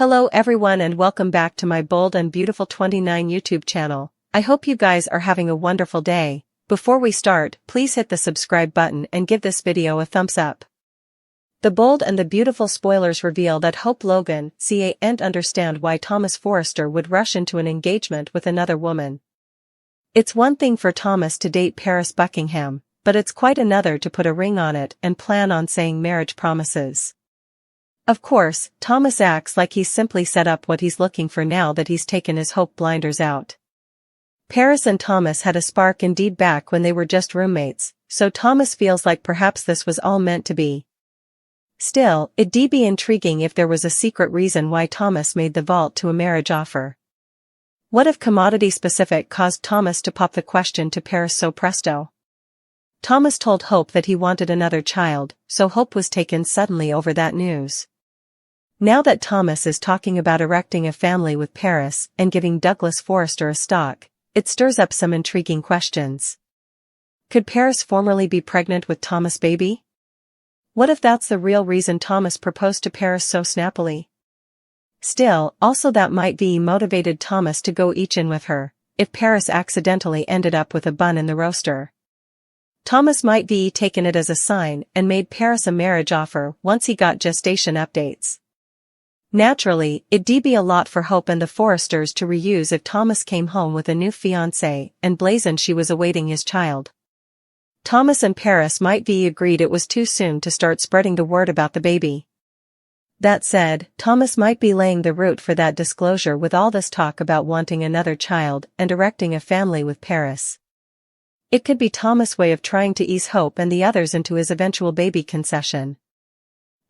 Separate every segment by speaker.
Speaker 1: Hello everyone and welcome back to my Bold and Beautiful 29 YouTube channel. I hope you guys are having a wonderful day. Before we start, please hit the subscribe button and give this video a thumbs up. The Bold and the Beautiful spoilers reveal that Hope Logan can't understand why Thomas Forrester would rush into an engagement with another woman. It's one thing for Thomas to date Paris Buckingham, but it's quite another to put a ring on it and plan on saying marriage promises. Of course, Thomas acts like he's simply set up what he's looking for now that he's taken his Hope blinders out. Paris and Thomas had a spark indeed back when they were just roommates, so Thomas feels like perhaps this was all meant to be. Still, it'd be intriguing if there was a secret reason why Thomas made the vault to a marriage offer. What if commodity specific caused Thomas to pop the question to Paris so presto? Thomas told Hope that he wanted another child, so Hope was taken suddenly over that news. Now that Thomas is talking about erecting a family with Paris and giving Douglas Forrester a stock, it stirs up some intriguing questions. Could Paris formerly be pregnant with Thomas' baby? What if that's the real reason Thomas proposed to Paris so snappily? Still, also that might be motivated Thomas to go each in with her, if Paris accidentally ended up with a bun in the roaster. Thomas might be taken it as a sign and made Paris a marriage offer once he got gestation updates. Naturally, it'd be a lot for Hope and the Forresters to reuse if Thomas came home with a new fiancée and blazoned she was awaiting his child. Thomas and Paris might be agreed it was too soon to start spreading the word about the baby. That said, Thomas might be laying the route for that disclosure with all this talk about wanting another child and erecting a family with Paris. It could be Thomas' way of trying to ease Hope and the others into his eventual baby concession.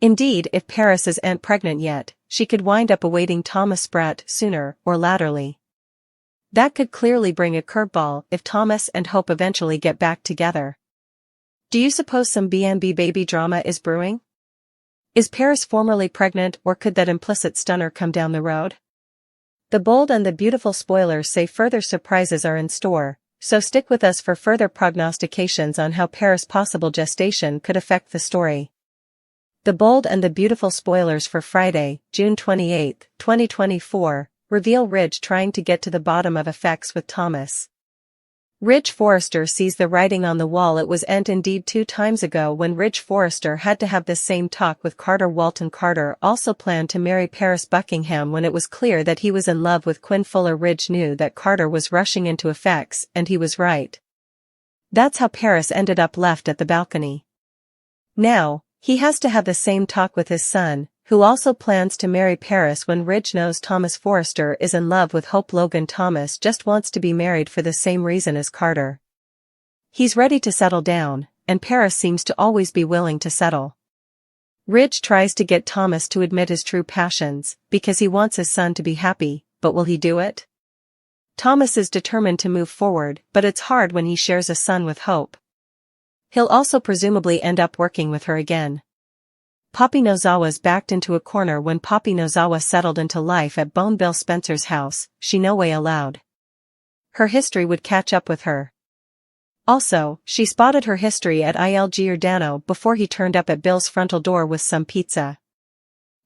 Speaker 1: Indeed, if Paris isn't pregnant yet, she could wind up awaiting Thomas' brat sooner or laterally. That could clearly bring a curveball if Thomas and Hope eventually get back together. Do you suppose some B&B baby drama is brewing? Is Paris formerly pregnant, or could that implicit stunner come down the road? The Bold and the Beautiful spoilers say further surprises are in store, so stick with us for further prognostications on how Paris' possible gestation could affect the story. The Bold and the Beautiful spoilers for Friday, June 28, 2024, reveal Ridge trying to get to the bottom of effects with Thomas. Ridge Forrester sees the writing on the wall. It was indeed 2 times ago when Ridge Forrester had to have this same talk with Carter Walton. Carter also planned to marry Paris Buckingham when it was clear that he was in love with Quinn Fuller. Ridge knew that Carter was rushing into effects, and he was right. That's how Paris ended up left at the balcony. Now, he has to have the same talk with his son, who also plans to marry Paris when Ridge knows Thomas Forrester is in love with Hope Logan. Thomas just wants to be married for the same reason as Carter. He's ready to settle down, and Paris seems to always be willing to settle. Ridge tries to get Thomas to admit his true passions, because he wants his son to be happy, but will he do it? Thomas is determined to move forward, but it's hard when he shares a son with Hope. He'll also presumably end up working with her again. Poppy Nozawa's backed into a corner when Poppy Nozawa settled into life at Bone Bill Spencer's house. She no way allowed. Her history would catch up with her. Also, she spotted her history at Il Giordano before he turned up at Bill's frontal door with some pizza.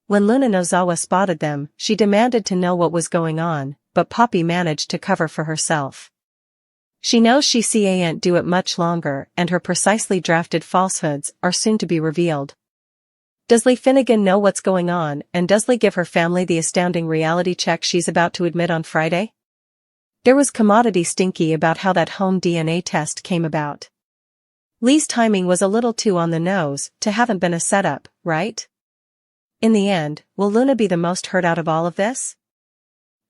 Speaker 1: When Luna Nozawa spotted them, she demanded to know what was going on, but Poppy managed to cover for herself. She knows she can't do it much longer, and her precisely drafted falsehoods are soon to be revealed. Does Lee Finnegan know what's going on, and does Lee give her family the astounding reality check she's about to admit on Friday? There was commodity stinky about how that home DNA test came about. Lee's timing was a little too on the nose to haven't been a setup, right? In the end, will Luna be the most hurt out of all of this?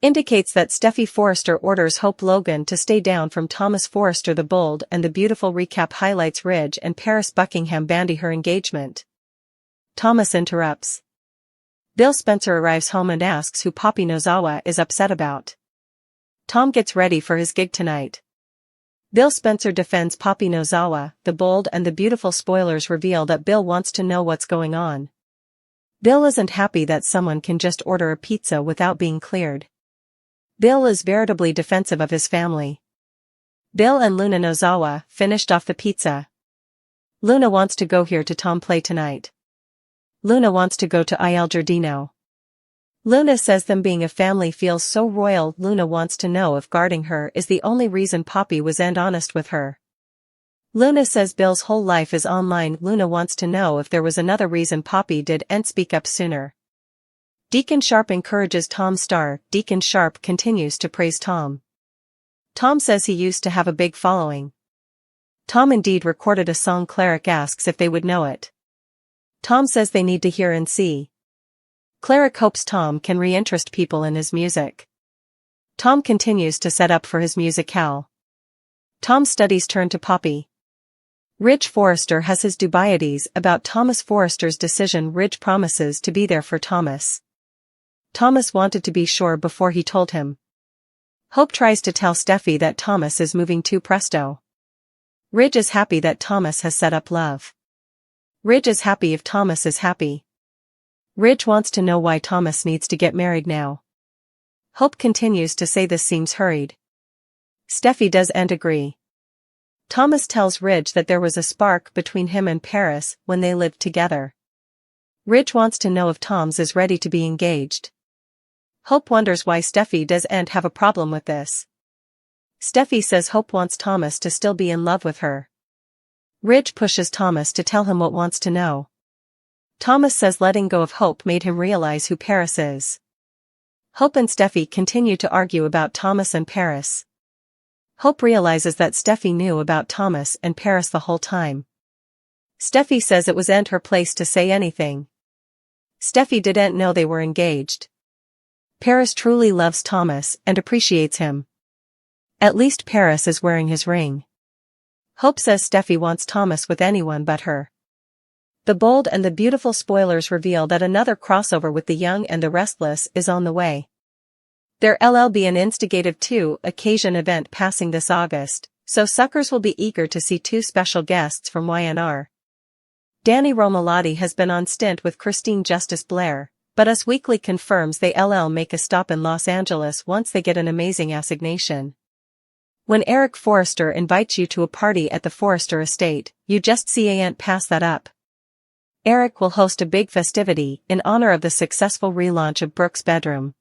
Speaker 1: Indicates that Steffi Forrester orders Hope Logan to stay down from Thomas Forrester. The Bold and the Beautiful recap highlights Ridge and Paris Buckingham bandy her engagement. Thomas interrupts. Bill Spencer arrives home and asks who Poppy Nozawa is upset about. Tom gets ready for his gig tonight. Bill Spencer defends Poppy Nozawa. The Bold and the Beautiful spoilers reveal that Bill wants to know what's going on. Bill isn't happy that someone can just order a pizza without being cleared. Bill is veritably defensive of his family. Bill and Luna Nozawa finished off the pizza. Luna wants to go here to Tom play tonight. Luna wants to go to Il Giardino. Luna says them being a family feels so royal. Luna wants to know if guarding her is the only reason Poppy was honest with her. Luna says Bill's whole life is online. Luna wants to know if there was another reason Poppy didn't speak up sooner. Deacon Sharp encourages Tom Star. Deacon Sharp continues to praise Tom. Tom says he used to have a big following. Tom indeed recorded a song. Cleric asks if they would know it. Tom says they need to hear and see. Cleric hopes Tom can reinterest people in his music. Tom continues to set up for his musicale. Tom's studies turn to Poppy. Ridge Forrester has his dubieties about Thomas Forrester's decision. Ridge promises to be there for Thomas. Thomas wanted to be sure before he told him. Hope tries to tell Steffi that Thomas is moving too presto. Ridge is happy that Thomas has set up love. Ridge is happy if Thomas is happy. Ridge wants to know why Thomas needs to get married now. Hope continues to say this seems hurried. Steffi does and agree. Thomas tells Ridge that there was a spark between him and Paris when they lived together. Ridge wants to know if Tom's is ready to be engaged. Hope wonders why Steffi doesn't have a problem with this. Steffi says Hope wants Thomas to still be in love with her. Ridge pushes Thomas to tell him what wants to know. Thomas says letting go of Hope made him realize who Paris is. Hope and Steffi continue to argue about Thomas and Paris. Hope realizes that Steffi knew about Thomas and Paris the whole time. Steffi says it wasn't her place to say anything. Steffi didn't know they were engaged. Paris truly loves Thomas and appreciates him. At least Paris is wearing his ring. Hope says Steffi wants Thomas with anyone but her. The Bold and the Beautiful spoilers reveal that another crossover with The Young and the Restless is on the way. There'll be an Instigative 2 occasion event passing this August, so suckers will be eager to see two special guests from YNR. Danny Romalotti has been on stint with Christine Justice Blair, but Us Weekly confirms they'll make a stop in Los Angeles once they get an amazing assignation. When Eric Forrester invites you to a party at the Forrester estate, you just can't pass that up. Eric will host a big festivity in honor of the successful relaunch of Brooke's Bedroom.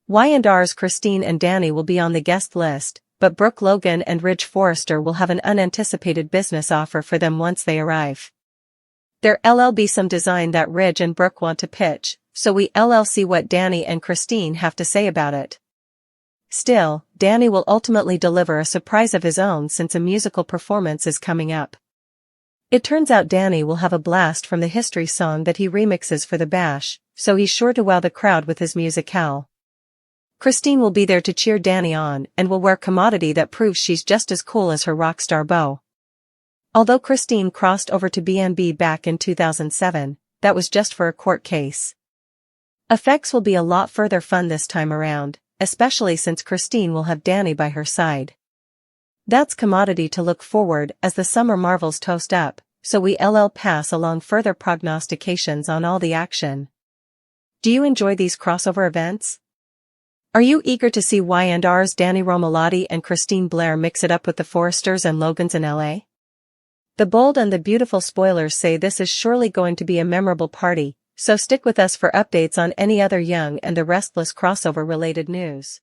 Speaker 1: Y&R's Christine and Danny will be on the guest list, but Brooke Logan and Ridge Forrester will have an unanticipated business offer for them once they arrive. There'll be some design that Ridge and Brooke want to pitch, so we'll see what Danny and Christine have to say about it. Still, Danny will ultimately deliver a surprise of his own since a musical performance is coming up. It turns out Danny will have a blast from the History song that he remixes for the bash, so he's sure to wow the crowd with his musicale. Christine will be there to cheer Danny on and will wear commodity that proves she's just as cool as her rock star beau. Although Christine crossed over to B&B back in 2007, that was just for a court case. Effects will be a lot further fun this time around, especially since Christine will have Danny by her side. That's commodity to look forward as the summer marvels toast up, so we'll pass along further prognostications on all the action. Do you enjoy these crossover events? Are you eager to see Y&R's Danny Romalotti and Christine Blair mix it up with the Forresters and Logans in LA? The Bold and the Beautiful spoilers say this is surely going to be a memorable party, so stick with us for updates on any other Young and the Restless crossover related news.